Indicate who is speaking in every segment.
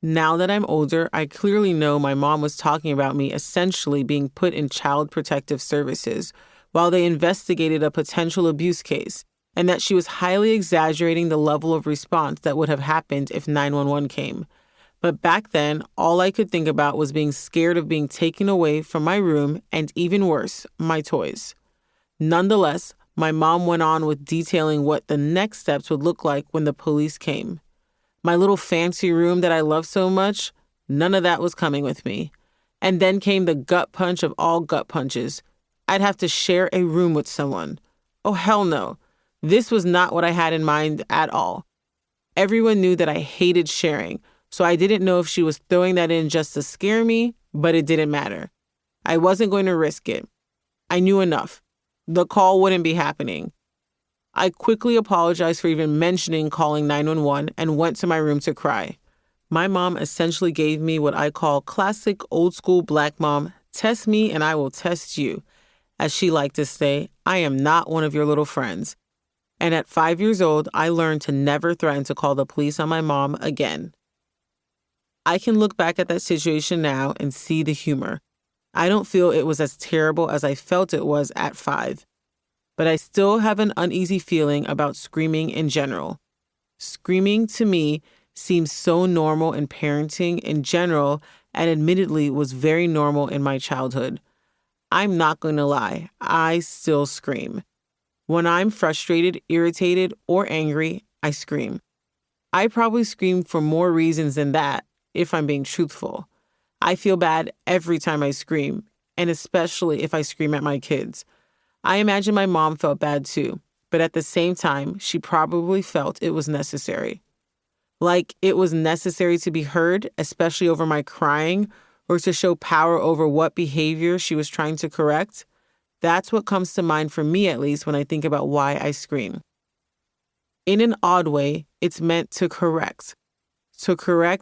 Speaker 1: Now that I'm older, I clearly know my mom was talking about me essentially being put in child protective services while they investigated a potential abuse case, and that she was highly exaggerating the level of response that would have happened if 911 came. But back then, all I could think about was being scared of being taken away from my room and, even worse, my toys. Nonetheless, my mom went on with detailing what the next steps would look like when the police came. My little fancy room that I love so much, none of that was coming with me. And then came the gut punch of all gut punches. I'd have to share a room with someone. Oh, hell no. This was not what I had in mind at all. Everyone knew that I hated sharing, so I didn't know if she was throwing that in just to scare me, but it didn't matter. I wasn't going to risk it. I knew enough. The call wouldn't be happening. I quickly apologized for even mentioning calling 911 and went to my room to cry. My mom essentially gave me what I call classic old school Black mom, test me and I will test you. As she liked to say, I am not one of your little friends. And at 5 years old, I learned to never threaten to call the police on my mom again. I can look back at that situation now and see the humor. I don't feel it was as terrible as I felt it was at 5. But I still have an uneasy feeling about screaming in general. Screaming, to me, seems so normal in parenting in general and admittedly was very normal in my childhood. I'm not going to lie, I still scream. When I'm frustrated, irritated, or angry, I scream. I probably scream for more reasons than that, if I'm being truthful. I feel bad every time I scream, and especially if I scream at my kids. I imagine my mom felt bad too, but at the same time, she probably felt it was necessary. Like it was necessary to be heard, especially over my crying, or to show power over what behavior she was trying to correct. That's what comes to mind for me, at least, when I think about why I scream. In an odd way, it's meant to correct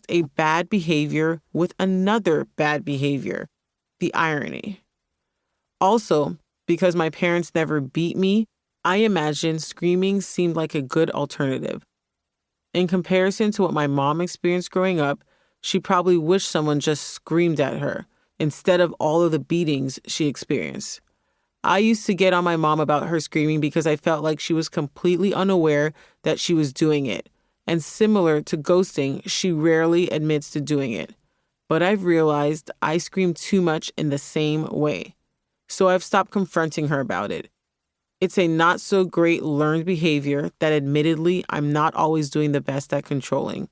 Speaker 1: a bad behavior with another bad behavior. The irony. Also, because my parents never beat me, I imagine screaming seemed like a good alternative. In comparison to what my mom experienced growing up, she probably wished someone just screamed at her instead of all of the beatings she experienced. I used to get on my mom about her screaming because I felt like she was completely unaware that she was doing it. And similar to ghosting, she rarely admits to doing it. But I've realized I scream too much in the same way. So I've stopped confronting her about it. It's a not so great learned behavior that admittedly I'm not always doing the best at controlling.